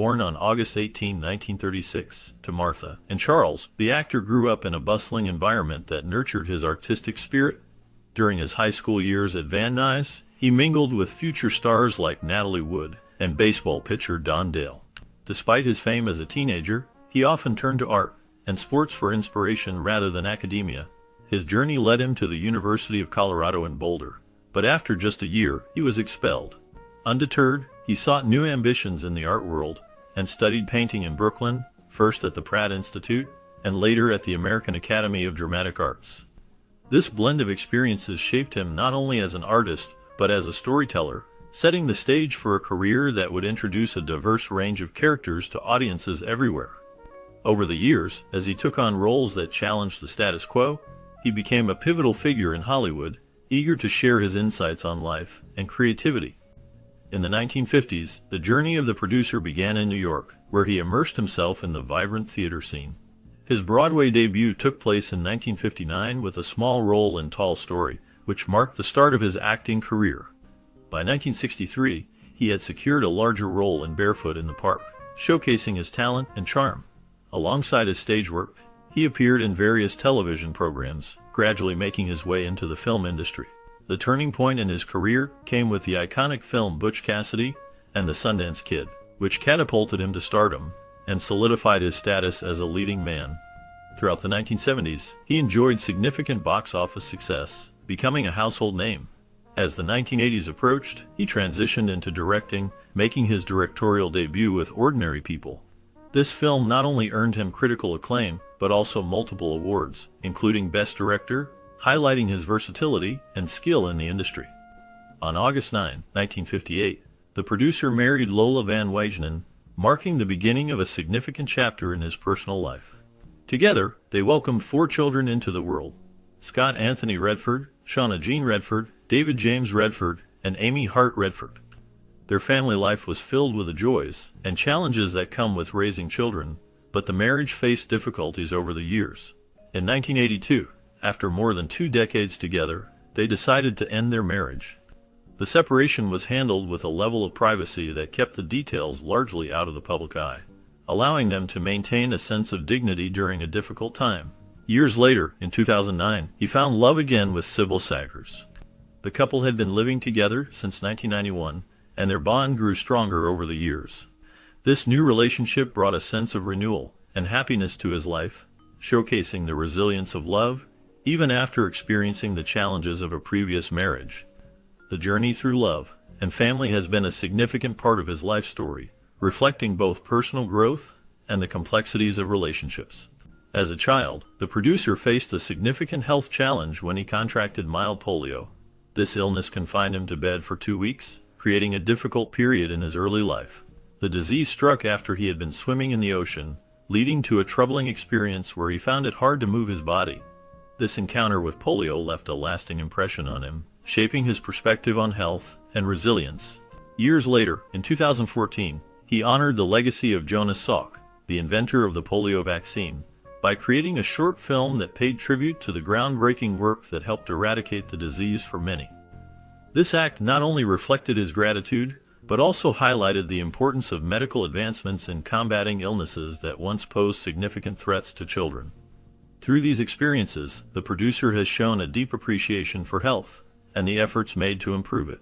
born on August 18, 1936, to Martha and Charles. The actor grew up in a bustling environment that nurtured his artistic spirit. During his high school years at Van Nuys, he mingled with future stars like Natalie Wood and baseball pitcher Don Dale. Despite his fame as a teenager, he often turned to art and sports for inspiration rather than academia. His journey led him to the University of Colorado in Boulder, but after just a year, he was expelled. Undeterred, he sought new ambitions in the art world and studied painting in Brooklyn, first at the Pratt Institute and later at the American Academy of Dramatic Arts. This blend of experiences shaped him not only as an artist, but as a storyteller, setting the stage for a career that would introduce a diverse range of characters to audiences everywhere. Over the years, as he took on roles that challenged the status quo, he became a pivotal figure in Hollywood, eager to share his insights on life and creativity. In the 1950s, the journey of the producer began in New York, where he immersed himself in the vibrant theater scene. His Broadway debut took place in 1959 with a small role in Tall Story, which marked the start of his acting career. By 1963, he had secured a larger role in Barefoot in the Park, showcasing his talent and charm. Alongside his stage work, he appeared in various television programs, gradually making his way into the film industry. The turning point in his career came with the iconic film Butch Cassidy and the Sundance Kid, which catapulted him to stardom and solidified his status as a leading man. Throughout the 1970s, he enjoyed significant box office success, becoming a household name. As the 1980s approached, he transitioned into directing, making his directorial debut with Ordinary People. This film not only earned him critical acclaim, but also multiple awards, including Best Director, highlighting his versatility and skill in the industry. On August 9, 1958, the producer married Lola Van Wagenen, marking the beginning of a significant chapter in his personal life. Together, they welcomed 4 children into the world: Scott Anthony Redford, Shauna Jean Redford, David James Redford, and Amy Hart Redford. Their family life was filled with the joys and challenges that come with raising children, but the marriage faced difficulties over the years. In 1982, after more than 2 decades together, they decided to end their marriage. The separation was handled with a level of privacy that kept the details largely out of the public eye, allowing them to maintain a sense of dignity during a difficult time. Years later, in 2009, he found love again with Sybil Saggers. The couple had been living together since 1991, and their bond grew stronger over the years. This new relationship brought a sense of renewal and happiness to his life, showcasing the resilience of love, even after experiencing the challenges of a previous marriage. The journey through love and family has been a significant part of his life story, reflecting both personal growth and the complexities of relationships. As a child, the producer faced a significant health challenge when he contracted mild polio. This illness confined him to bed for 2 weeks, creating a difficult period in his early life. The disease struck after he had been swimming in the ocean, leading to a troubling experience where he found it hard to move his body. This encounter with polio left a lasting impression on him, shaping his perspective on health and resilience. Years later, in 2014, he honored the legacy of Jonas Salk, the inventor of the polio vaccine, by creating a short film that paid tribute to the groundbreaking work that helped eradicate the disease for many. This act not only reflected his gratitude, but also highlighted the importance of medical advancements in combating illnesses that once posed significant threats to children. Through these experiences, the producer has shown a deep appreciation for health and the efforts made to improve it.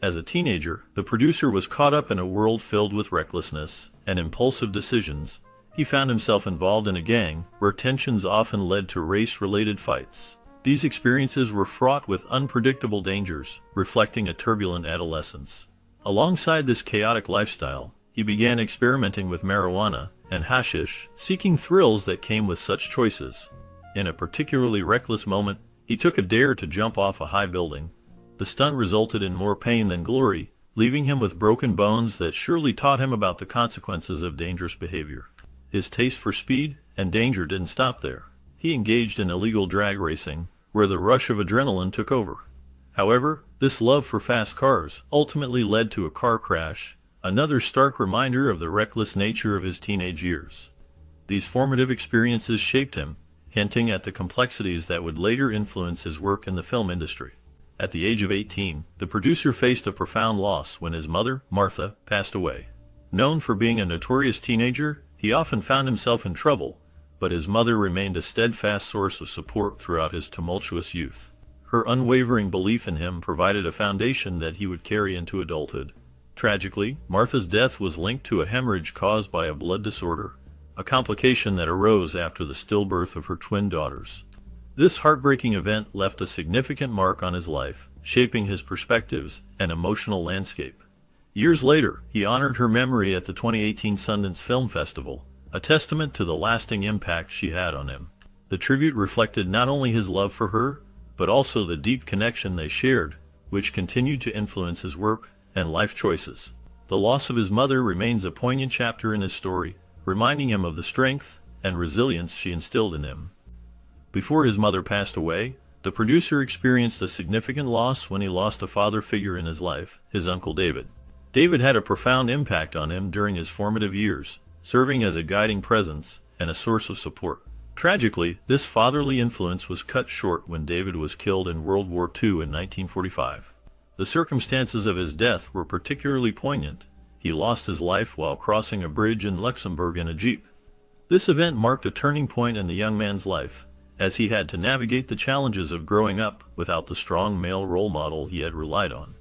As a teenager, the producer was caught up in a world filled with recklessness and impulsive decisions. He found himself involved in a gang where tensions often led to race-related fights. These experiences were fraught with unpredictable dangers, reflecting a turbulent adolescence. Alongside this chaotic lifestyle, he began experimenting with marijuana and hashish, seeking thrills that came with such choices. In a particularly reckless moment, he took a dare to jump off a high building. The stunt resulted in more pain than glory, leaving him with broken bones that surely taught him about the consequences of dangerous behavior. His taste for speed and danger didn't stop there. He engaged in illegal drag racing, where the rush of adrenaline took over. However, this love for fast cars ultimately led to a car crash, another stark reminder of the reckless nature of his teenage years. These formative experiences shaped him, hinting at the complexities that would later influence his work in the film industry. At the age of 18, the producer faced a profound loss when his mother, Martha, passed away. Known for being a notorious teenager, he often found himself in trouble, but his mother remained a steadfast source of support throughout his tumultuous youth. Her unwavering belief in him provided a foundation that he would carry into adulthood. Tragically, Martha's death was linked to a hemorrhage caused by a blood disorder, a complication that arose after the stillbirth of her twin daughters. This heartbreaking event left a significant mark on his life, shaping his perspectives and emotional landscape. Years later, he honored her memory at the 2018 Sundance Film Festival, a testament to the lasting impact she had on him. The tribute reflected not only his love for her, but also the deep connection they shared, which continued to influence his work and life choices. The loss of his mother remains a poignant chapter in his story, reminding him of the strength and resilience she instilled in him. Before his mother passed away, the producer experienced a significant loss when he lost a father figure in his life, his Uncle David. David had a profound impact on him during his formative years, serving as a guiding presence and a source of support. Tragically, this fatherly influence was cut short when David was killed in World War II in 1945. The circumstances of his death were particularly poignant. He lost his life while crossing a bridge in Luxembourg in a jeep. This event marked a turning point in the young man's life, as he had to navigate the challenges of growing up without the strong male role model he had relied on.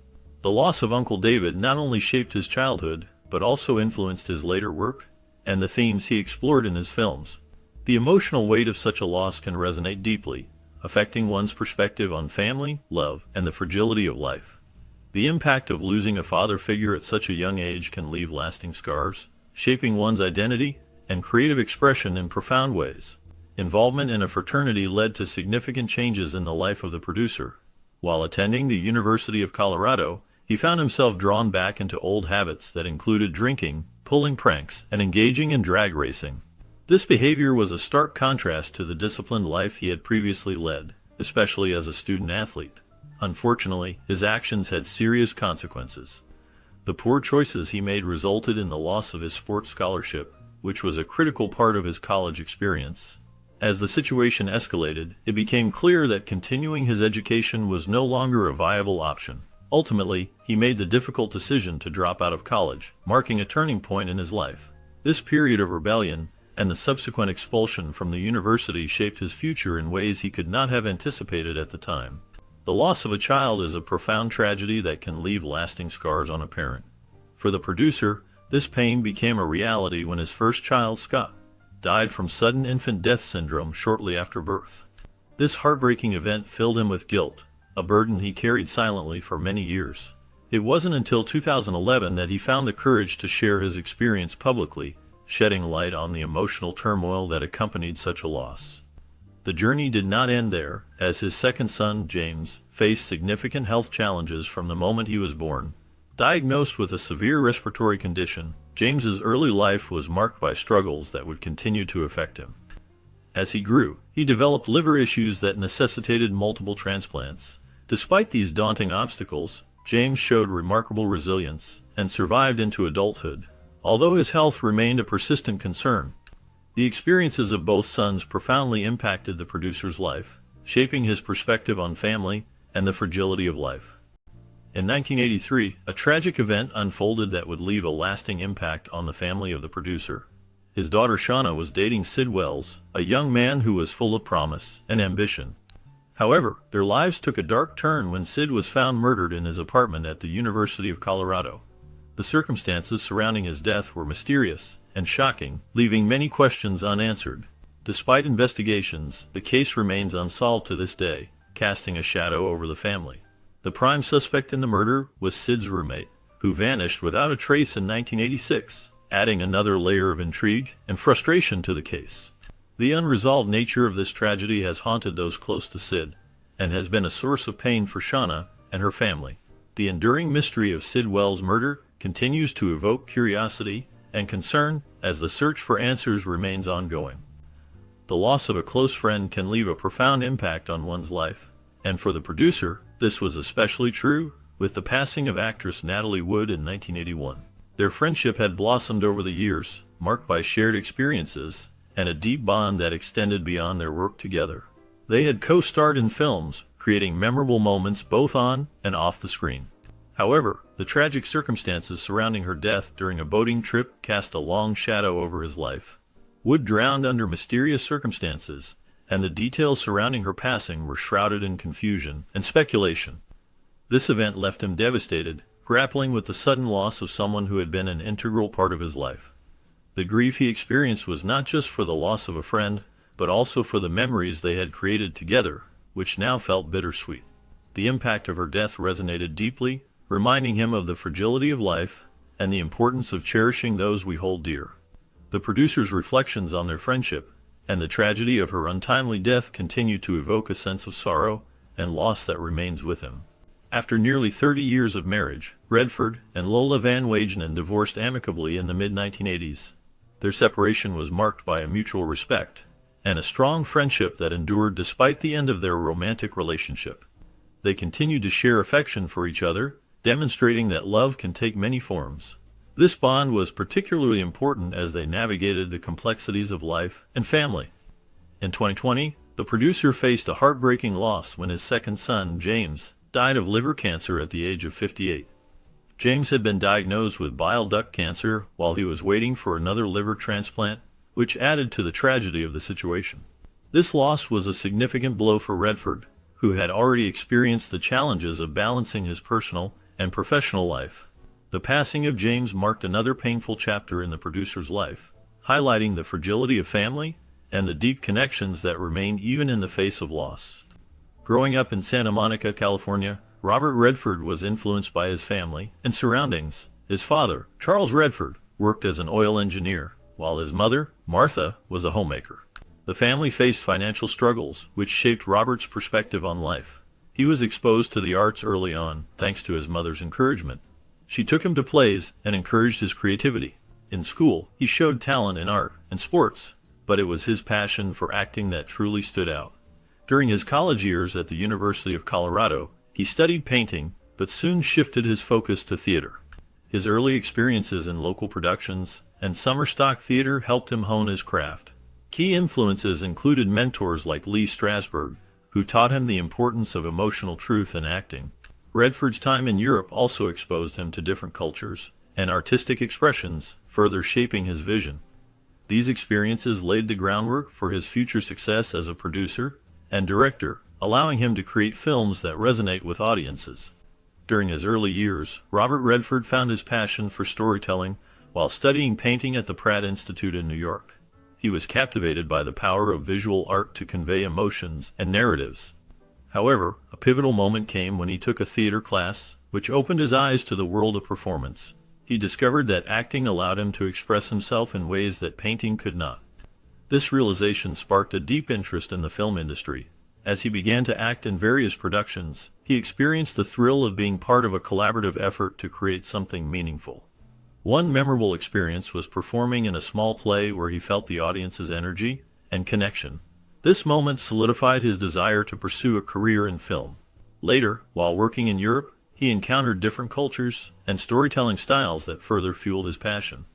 The loss of Uncle David not only shaped his childhood, but also influenced his later work and the themes he explored in his films. The emotional weight of such a loss can resonate deeply, affecting one's perspective on family, love, and the fragility of life. The impact of losing a father figure at such a young age can leave lasting scars, shaping one's identity and creative expression in profound ways. Involvement in a fraternity led to significant changes in the life of the producer. While attending the University of Colorado, he found himself drawn back into old habits that included drinking, pulling pranks, and engaging in drag racing. This behavior was a stark contrast to the disciplined life he had previously led, especially as a student athlete. Unfortunately, his actions had serious consequences. The poor choices he made resulted in the loss of his sports scholarship, which was a critical part of his college experience. As the situation escalated, it became clear that continuing his education was no longer a viable option. Ultimately, he made the difficult decision to drop out of college, marking a turning point in his life. This period of rebellion and the subsequent expulsion from the university shaped his future in ways he could not have anticipated at the time. The loss of a child is a profound tragedy that can leave lasting scars on a parent. For the producer, this pain became a reality when his first child, Scott, died from sudden infant death syndrome shortly after birth. This heartbreaking event filled him with guilt, a burden he carried silently for many years. It wasn't until 2011 that he found the courage to share his experience publicly, shedding light on the emotional turmoil that accompanied such a loss. The journey did not end there, as his second son, James, faced significant health challenges from the moment he was born. Diagnosed with a severe respiratory condition, James's early life was marked by struggles that would continue to affect him. As he grew, he developed liver issues that necessitated multiple transplants. Despite these daunting obstacles, James showed remarkable resilience and survived into adulthood, although his health remained a persistent concern. The experiences of both sons profoundly impacted the producer's life, shaping his perspective on family and the fragility of life. In 1983, a tragic event unfolded that would leave a lasting impact on the family of the producer. His daughter Shauna was dating Sid Wells, a young man who was full of promise and ambition. However, their lives took a dark turn when Sid was found murdered in his apartment at the University of Colorado. The circumstances surrounding his death were mysterious and shocking, leaving many questions unanswered. Despite investigations, the case remains unsolved to this day, casting a shadow over the family. The prime suspect in the murder was Sid's roommate, who vanished without a trace in 1986, adding another layer of intrigue and frustration to the case. The unresolved nature of this tragedy has haunted those close to Sid, and has been a source of pain for Shauna and her family. The enduring mystery of Sid Wells' murder continues to evoke curiosity and concern as the search for answers remains ongoing. The loss of a close friend can leave a profound impact on one's life, and for the producer, this was especially true with the passing of actress Natalie Wood in 1981. Their friendship had blossomed over the years, marked by shared experiences and a deep bond that extended beyond their work together. They had co-starred in films, creating memorable moments both on and off the screen. However, the tragic circumstances surrounding her death during a boating trip cast a long shadow over his life. Wood drowned under mysterious circumstances, and the details surrounding her passing were shrouded in confusion and speculation. This event left him devastated, grappling with the sudden loss of someone who had been an integral part of his life. The grief he experienced was not just for the loss of a friend, but also for the memories they had created together, which now felt bittersweet. The impact of her death resonated deeply, reminding him of the fragility of life and the importance of cherishing those we hold dear. The producer's reflections on their friendship and the tragedy of her untimely death continue to evoke a sense of sorrow and loss that remains with him. After nearly 30 years of marriage, Redford and Lola Van Wagenen divorced amicably in the mid-1980s. Their separation was marked by a mutual respect and a strong friendship that endured despite the end of their romantic relationship. They continued to share affection for each other, demonstrating that love can take many forms. This bond was particularly important as they navigated the complexities of life and family. In 2020, the producer faced a heartbreaking loss when his second son, James, died of liver cancer at the age of 58. James had been diagnosed with bile duct cancer while he was waiting for another liver transplant, which added to the tragedy of the situation. This loss was a significant blow for Redford, who had already experienced the challenges of balancing his personal and professional life. The passing of James marked another painful chapter in the producer's life, highlighting the fragility of family and the deep connections that remain even in the face of loss. Growing up in Santa Monica, California, Robert Redford was influenced by his family and surroundings. His father, Charles Redford, worked as an oil engineer, while his mother, Martha, was a homemaker. The family faced financial struggles, which shaped Robert's perspective on life. He was exposed to the arts early on, thanks to his mother's encouragement. She took him to plays and encouraged his creativity. In school, he showed talent in art and sports, but it was his passion for acting that truly stood out. During his college years at the University of Colorado, he studied painting, but soon shifted his focus to theater. His early experiences in local productions and summer stock theater helped him hone his craft. Key influences included mentors like Lee Strasberg, who taught him the importance of emotional truth in acting. Redford's time in Europe also exposed him to different cultures and artistic expressions, further shaping his vision. These experiences laid the groundwork for his future success as a producer and director, allowing him to create films that resonate with audiences. During his early years, Robert Redford found his passion for storytelling while studying painting at the Pratt Institute in New York. He was captivated by the power of visual art to convey emotions and narratives. However, a pivotal moment came when he took a theater class, which opened his eyes to the world of performance. He discovered that acting allowed him to express himself in ways that painting could not. This realization sparked a deep interest in the film industry. As he began to act in various productions, he experienced the thrill of being part of a collaborative effort to create something meaningful. One memorable experience was performing in a small play where he felt the audience's energy and connection. This moment solidified his desire to pursue a career in film. Later, while working in Europe, he encountered different cultures and storytelling styles that further fueled his passion.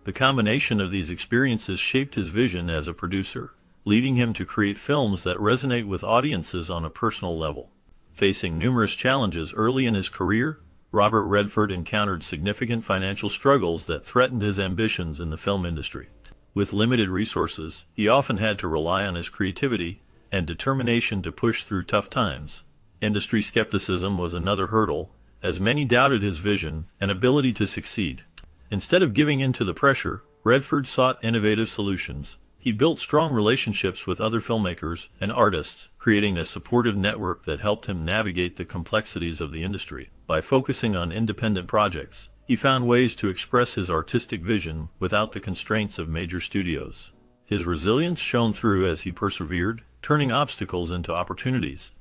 The combination of these experiences shaped his vision as a producer, leading him to create films that resonate with audiences on a personal level. Facing numerous challenges early in his career, Robert Redford encountered significant financial struggles that threatened his ambitions in the film industry. With limited resources, he often had to rely on his creativity and determination to push through tough times. Industry skepticism was another hurdle, as many doubted his vision and ability to succeed. Instead of giving in to the pressure, Redford sought innovative solutions. He built strong relationships with other filmmakers and artists, creating a supportive network that helped him navigate the complexities of the industry. By focusing on independent projects, he found ways to express his artistic vision without the constraints of major studios. His resilience shone through as he persevered, turning obstacles into opportunities.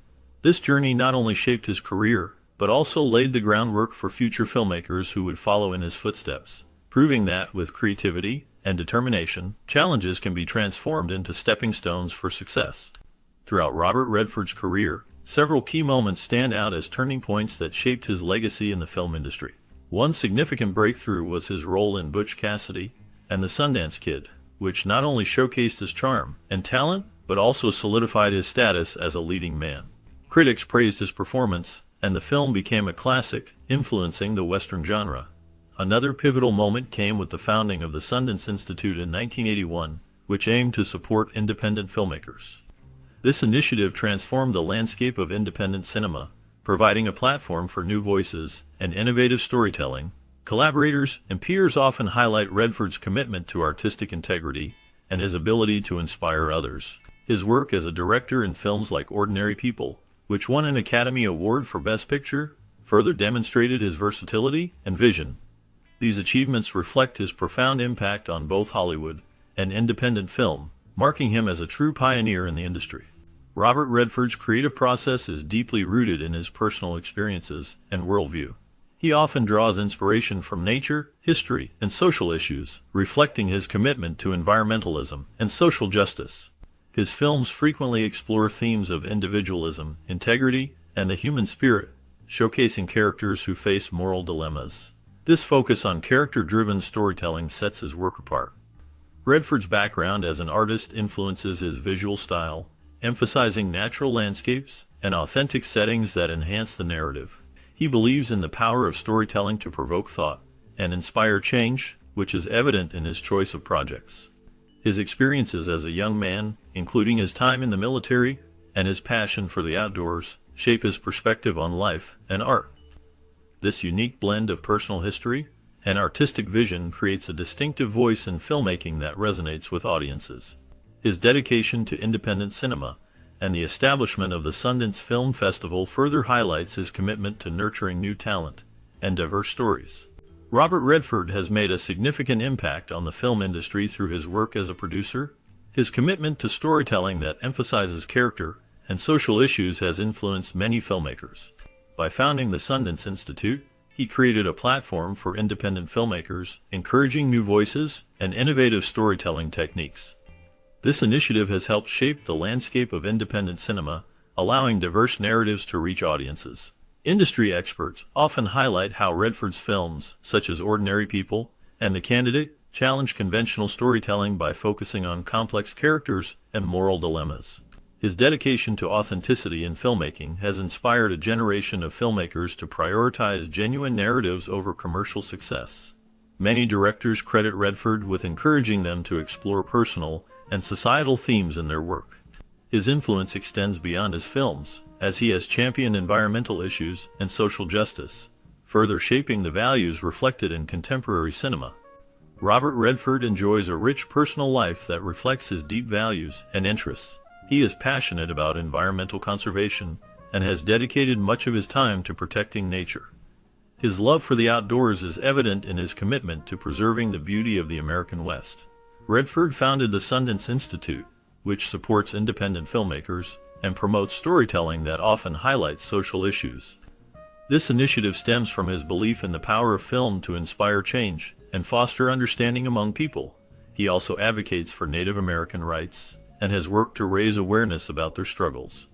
This journey not only shaped his career, but also laid the groundwork for future filmmakers who would follow in his footsteps, proving that with creativity and determination, challenges can be transformed into stepping stones for success. Throughout Robert Redford's career, several key moments stand out as turning points that shaped his legacy in the film industry. One significant breakthrough was his role in Butch Cassidy and the Sundance Kid, which not only showcased his charm and talent, but also solidified his status as a leading man. Critics praised his performance, and the film became a classic, influencing the Western genre. Another pivotal moment came with the founding of the Sundance Institute in 1981, which aimed to support independent filmmakers. This initiative transformed the landscape of independent cinema, providing a platform for new voices and innovative storytelling. Collaborators and peers often highlight Redford's commitment to artistic integrity and his ability to inspire others. His work as a director in films like Ordinary People, which won an Academy Award for Best Picture, further demonstrated his versatility and vision. These achievements reflect his profound impact on both Hollywood and independent film, marking him as a true pioneer in the industry. Robert Redford's creative process is deeply rooted in his personal experiences and worldview. He often draws inspiration from nature, history, and social issues, reflecting his commitment to environmentalism and social justice. His films frequently explore themes of individualism, integrity, and the human spirit, showcasing characters who face moral dilemmas. This focus on character-driven storytelling sets his work apart. Redford's background as an artist influences his visual style, emphasizing natural landscapes and authentic settings that enhance the narrative. He believes in the power of storytelling to provoke thought and inspire change, which is evident in his choice of projects. His experiences as a young man, including his time in the military and his passion for the outdoors, shape his perspective on life and art. This unique blend of personal history and artistic vision creates a distinctive voice in filmmaking that resonates with audiences. His dedication to independent cinema and the establishment of the Sundance Film Festival further highlights his commitment to nurturing new talent and diverse stories. Robert Redford has made a significant impact on the film industry through his work as a producer. His commitment to storytelling that emphasizes character and social issues has influenced many filmmakers. By founding the Sundance Institute, he created a platform for independent filmmakers, encouraging new voices and innovative storytelling techniques. This initiative has helped shape the landscape of independent cinema, allowing diverse narratives to reach audiences. Industry experts often highlight how Redford's films, such as Ordinary People and The Candidate, challenge conventional storytelling by focusing on complex characters and moral dilemmas. His dedication to authenticity in filmmaking has inspired a generation of filmmakers to prioritize genuine narratives over commercial success. Many directors credit Redford with encouraging them to explore personal and societal themes in their work. His influence extends beyond his films, as he has championed environmental issues and social justice, further shaping the values reflected in contemporary cinema. Robert Redford enjoys a rich personal life that reflects his deep values and interests. He is passionate about environmental conservation and has dedicated much of his time to protecting nature. His love for the outdoors is evident in his commitment to preserving the beauty of the American West. Redford founded the Sundance Institute, which supports independent filmmakers and promotes storytelling that often highlights social issues. This initiative stems from his belief in the power of film to inspire change and foster understanding among people. He also advocates for Native American rights and has worked to raise awareness about their struggles.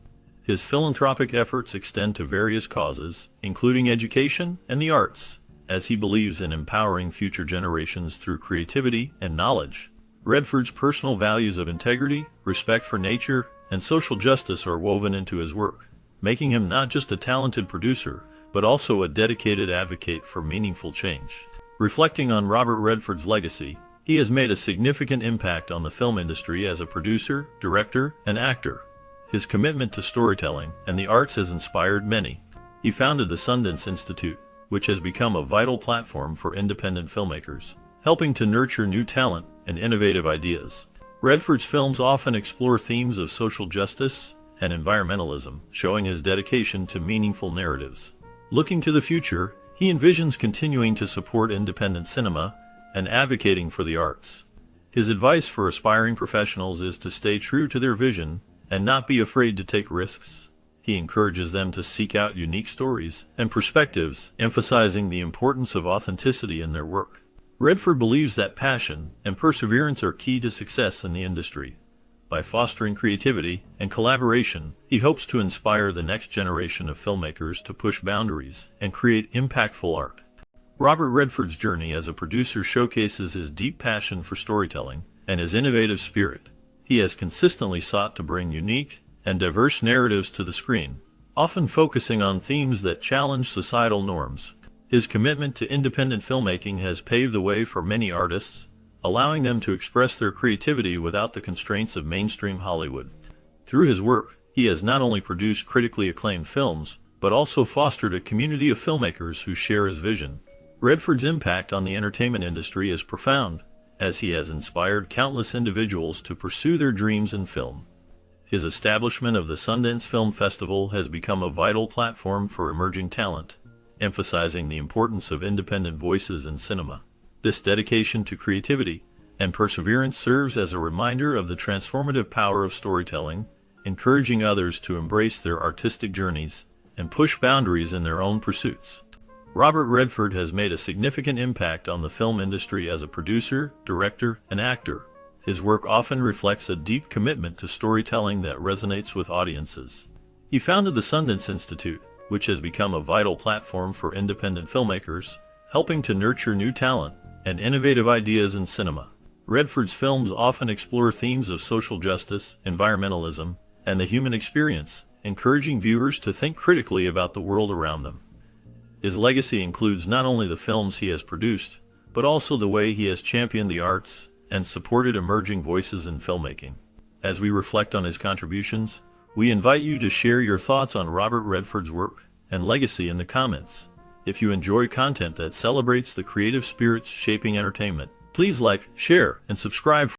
His philanthropic efforts extend to various causes, including education and the arts, as he believes in empowering future generations through creativity and knowledge. Redford's personal values of integrity, respect for nature, and social justice are woven into his work, making him not just a talented producer, but also a dedicated advocate for meaningful change. Reflecting on Robert Redford's legacy, he has made a significant impact on the film industry as a producer, director, and actor. His commitment to storytelling and the arts has inspired many. He founded the Sundance Institute, which has become a vital platform for independent filmmakers, helping to nurture new talent and innovative ideas. Redford's films often explore themes of social justice and environmentalism, showing his dedication to meaningful narratives. Looking to the future, he envisions continuing to support independent cinema and advocating for the arts. His advice for aspiring professionals is to stay true to their vision and not be afraid to take risks. He encourages them to seek out unique stories and perspectives, emphasizing the importance of authenticity in their work. Redford believes that passion and perseverance are key to success in the industry. By fostering creativity and collaboration, he hopes to inspire the next generation of filmmakers to push boundaries and create impactful art. Robert Redford's journey as a producer showcases his deep passion for storytelling and his innovative spirit. He has consistently sought to bring unique and diverse narratives to the screen, often focusing on themes that challenge societal norms. His commitment to independent filmmaking has paved the way for many artists, allowing them to express their creativity without the constraints of mainstream Hollywood. Through his work, he has not only produced critically acclaimed films, but also fostered a community of filmmakers who share his vision. Redford's impact on the entertainment industry is profound, as he has inspired countless individuals to pursue their dreams in film. His establishment of the Sundance Film Festival has become a vital platform for emerging talent, emphasizing the importance of independent voices in cinema. This dedication to creativity and perseverance serves as a reminder of the transformative power of storytelling, encouraging others to embrace their artistic journeys and push boundaries in their own pursuits. Robert Redford has made a significant impact on the film industry as a producer, director, and actor. His work often reflects a deep commitment to storytelling that resonates with audiences. He founded the Sundance Institute, which has become a vital platform for independent filmmakers, helping to nurture new talent and innovative ideas in cinema. Redford's films often explore themes of social justice, environmentalism, and the human experience, encouraging viewers to think critically about the world around them. His legacy includes not only the films he has produced, but also the way he has championed the arts and supported emerging voices in filmmaking. As we reflect on his contributions, we invite you to share your thoughts on Robert Redford's work and legacy in the comments. If you enjoy content that celebrates the creative spirits shaping entertainment, please like, share, and subscribe